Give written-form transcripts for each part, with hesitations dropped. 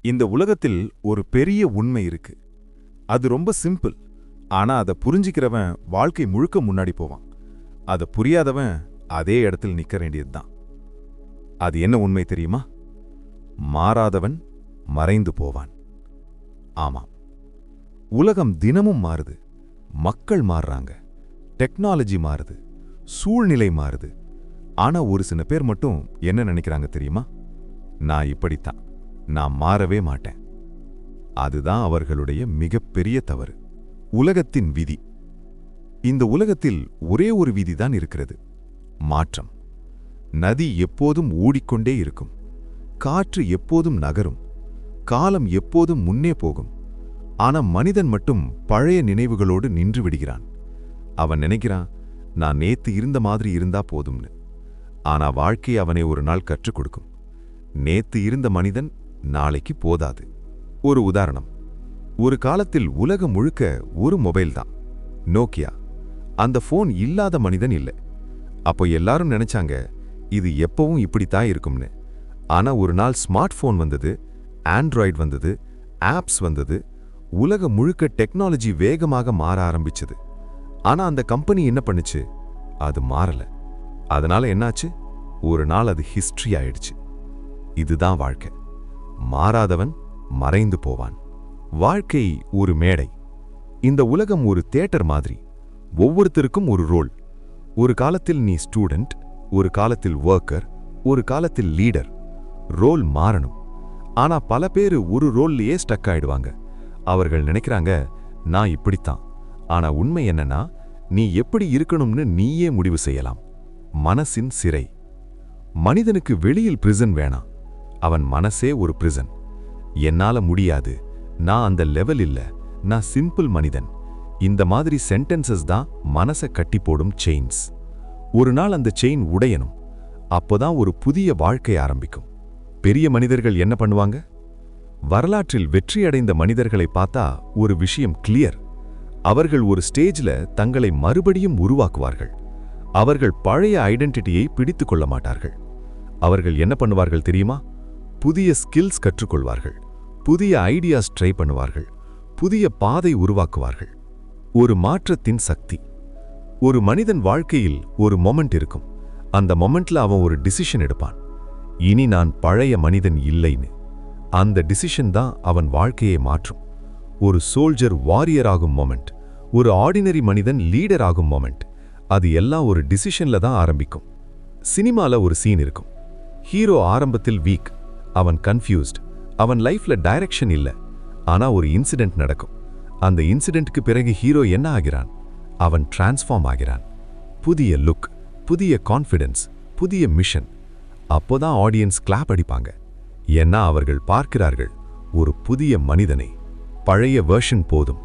இந்த உலகத்தில் ஒரு பெரிய உண்மை இருக்கு. அது ரொம்ப சிம்பிள். ஆனா அதை புரிஞ்சிக்கிறவன் வாழ்க்கை முழுக்க முன்னாடி போவான். அதை புரியாதவன் அதே இடத்தில் நிக்க வேண்டியதுதான். அது என்ன உண்மை தெரியுமா? மாறாதவன் மறைந்து போவான். ஆமாம், உலகம் தினமும் மாறுது. மக்கள் மாறுறாங்க, டெக்னாலஜி மாறுது, சூழ்நிலை மாறுது. ஆனா ஒரு சில பேர் மட்டும் என்ன நினைக்கிறாங்க தெரியுமா? நான் இப்படித்தான், நான் மாறவே மாட்டேன். அதுதான் அவர்களுடைய மிகப்பெரிய தவறு. உலகத்தின் விதி. இந்த உலகத்தில் ஒரே ஒரு விதிதான் இருக்கிறது: மாற்றம். நதி எப்போதும் ஓடிக்கொண்டே இருக்கும், காற்று எப்போதும் நகரும், காலம் எப்போதும் முன்னே போகும். ஆனா மனிதன் மட்டும் பழைய நினைவுகளோடு நின்று விடுகிறான். அவன் நினைக்கிறான், நான் நேத்து இருந்த மாதிரி இருந்தா போதும்னு. ஆனா வாழ்க்கை அவனை ஒரு நாள் கற்றுக் கொடுக்கும். நேத்து இருந்த மனிதன் நாளைக்கு போதாது. ஒரு உதாரணம். ஒரு காலத்தில் உலகம் முழுக்க ஒரு மொபைல் தான், நோக்கியா. அந்த போன் இல்லாத மனிதன் இல்லை. அப்போ எல்லாரும் நினைச்சாங்க, இது எப்பவும் இப்படித்தான் இருக்கும்னு. ஆனா ஒரு நாள் ஸ்மார்ட் போன் வந்தது, ஆண்ட்ராய்டு வந்தது, ஆப்ஸ் வந்தது. உலகம் முழுக்க டெக்னாலஜி வேகமாக மாற ஆரம்பிச்சது. ஆனா அந்த கம்பெனி என்ன பண்ணுச்சு? அது மாறல. அதனால என்னாச்சு? ஒரு நாள் அது ஹிஸ்டரி ஆயிடுச்சு. இதுதான் வாழ்க்கை. மாறாதவன் மறைந்து போவான். வாழ்க்கை ஒரு மேடை. இந்த உலகம் ஒரு தியேட்டர் மாதிரி. ஒவ்வொருத்தருக்கும் ஒரு ரோல். ஒரு காலத்தில் நீ ஸ்டூடெண்ட், ஒரு காலத்தில் ஒர்க்கர், ஒரு காலத்தில் லீடர். ரோல் மாறணும். ஆனா பல பேரு ஒரு ரோல்லையே ஸ்டக் ஆயிடுவாங்க. அவர்கள் நினைக்கிறாங்க, நான் இப்படித்தான். ஆனா உண்மை என்னன்னா, நீ எப்படி இருக்கணும்னு நீயே முடிவு செய்யலாம். மனசின் சிறை. மனிதனுக்கு வெளியில் பிரிசன் வேணாம், அவன் மனசே ஒரு பிரிசன். என்னால முடியாது, நான் அந்த லெவல் இல்ல, நான் சிம்பிள் மனிதன். இந்த மாதிரி சென்டென்சஸ் தான் மனசை கட்டி போடும் செயின்ஸ். ஒரு நாள் அந்த செயின் உடையணும். அப்போதான் ஒரு புதிய வாழ்க்கை ஆரம்பிக்கும். பெரிய மனிதர்கள் என்ன பண்ணுவாங்க? வரலாற்றில் வெற்றியடைந்த மனிதர்களை பார்த்தா ஒரு விஷயம் கிளியர். அவர்கள் ஒரு ஸ்டேஜ்ல தங்களை மறுபடியும் உருவாக்குவார்கள். அவர்கள் பழைய ஐடென்டிட்டியை பிடித்து கொள்ள மாட்டார்கள். அவர்கள் என்ன பண்ணுவார்கள் தெரியுமா? புதிய ஸ்கில்ஸ் கற்றுக்கொள்வார்கள், புதிய ஐடியாஸ் ட்ரை பண்ணுவார்கள், புதிய பாதை உருவாக்குவார்கள். ஒரு மாற்றத்தின் சக்தி. ஒரு மனிதன் வாழ்க்கையில் ஒரு மொமெண்ட் இருக்கும். அந்த மொமெண்ட்ல அவன் ஒரு டிசிஷன் எடுப்பான். இனி நான் பழைய மனிதன் இல்லைன்னு. அந்த டிசிஷன் தான் அவன் வாழ்க்கையை மாற்றும். ஒரு சோல்ஜர் வாரியர் ஆகும் மொமெண்ட், ஒரு ஆர்டினரி மனிதன் லீடர் ஆகும் மொமெண்ட். அது எல்லாம் ஒரு டிசிஷன்ல தான் ஆரம்பிக்கும். சினிமால ஒரு சீன் இருக்கும். ஹீரோ ஆரம்பத்தில் வீக், அவன் கன்ஃபியூஸ்ட், அவன் லைஃப்ல டைரக்ஷன் இல்ல. ஆனா ஒரு இன்சிடென்ட் நடக்கும். அந்த இன்சிடென்ட்க்கு பிறகு ஹீரோ என்ன ஆகிறான்? அவன் டிரான்ஸ்ஃபார்ம் ஆகிறான். புதிய லுக், புதிய கான்ஃபிடன்ஸ், புதிய மிஷன். அப்போதான் ஆடியன்ஸ் கிளாப் அடிப்பாங்க. ஏன்னா அவர்கள் பார்க்கிறார்கள் ஒரு புதிய மனிதனை. பழைய வெர்ஷன் போதும்.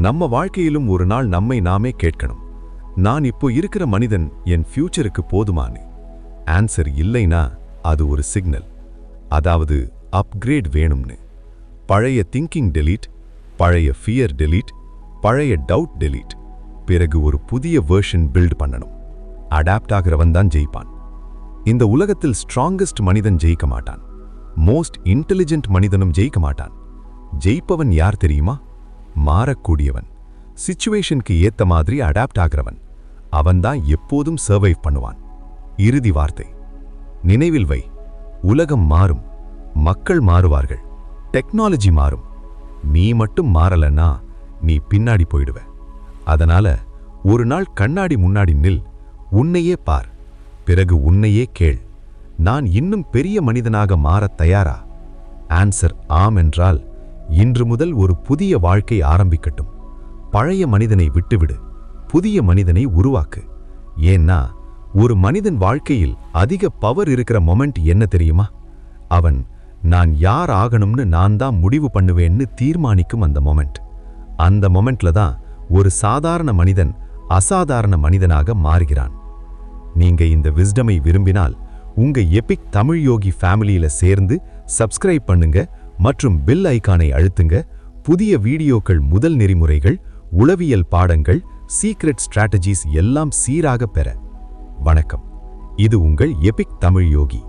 நம்ம வாழ்க்கையிலும் ஒரு நாள் நம்மை நாமே கேட்கணும், நான் இப்போ இருக்கிற மனிதன் என் ஃபியூச்சருக்கு போதுமானு. ஆன்சர் இல்லைனா அது ஒரு சிக்னல், அதாவது அப்கிரேட் வேணும்னு. பழைய திங்கிங் டெலீட், பழைய ஃபியர் டெலீட், பழைய டவுட் டெலீட். பிறகு ஒரு புதிய வெர்ஷன் பில்ட் பண்ணணும். அடாப்ட் ஆகிறவன் தான் ஜெயிப்பான். இந்த உலகத்தில் ஸ்ட்ராங்கஸ்ட் மனிதன் ஜெயிக்க மாட்டான், மோஸ்ட் இன்டெலிஜென்ட் மனிதனும் ஜெயிக்க மாட்டான். ஜெயிப்பவன் யார் தெரியுமா? மாறக்கூடியவன், சிச்சுவேஷனுக்கு ஏத்த மாதிரி அடாப்ட் ஆகிறவன். அவன்தான் எப்போதும் சர்வைவ் பண்ணுவான். இறுதி வார்த்தை, நினைவில் வை, உலகம் மாறும், மக்கள் மாறுவார்கள், டெக்னாலஜி மாறும். நீ மட்டும் மாறலன்னா நீ பின்னாடி போயிடுவ. அதனால ஒரு நாள் கண்ணாடி முன்னாடி நில், உன்னையே பார், பிறகு உன்னையே கேள், நான் இன்னும் பெரிய மனிதனாக மாறத் தயாரா? ஆன்சர் ஆம் என்றால் இன்று முதல் ஒரு புதிய வாழ்க்கை ஆரம்பிக்கட்டும். பழைய மனிதனை விட்டுவிடு, புதிய மனிதனை உருவாக்கு. ஏன்னா ஒரு மனிதன் வாழ்க்கையில் அதிக பவர் இருக்கிற மொமெண்ட் என்ன தெரியுமா? அவன் நான் யார் ஆகணும்னு நான் தான் முடிவு பண்ணுவேன்னு தீர்மானிக்கும் அந்த மொமெண்ட். அந்த மொமெண்ட்ல தான் ஒரு சாதாரண மனிதன் அசாதாரண மனிதனாக மாறுகிறான். நீங்க இந்த விஸ்டமை விரும்பினால் உங்க எபிக் தமிழ் யோகி ஃபேமிலியில சேர்ந்து சப்ஸ்கிரைப் பண்ணுங்க மற்றும் பெல் ஐகானை அழுத்துங்க. புதிய வீடியோக்கள், முதல் நெறிமுறைகள், உளவியல் பாடங்கள், சீக்ரெட் ஸ்ட்ராட்டஜிஸ் எல்லாம் சீராக பெற. வணக்கம். இது உங்கள் எபிக் தமிழ் யோகி.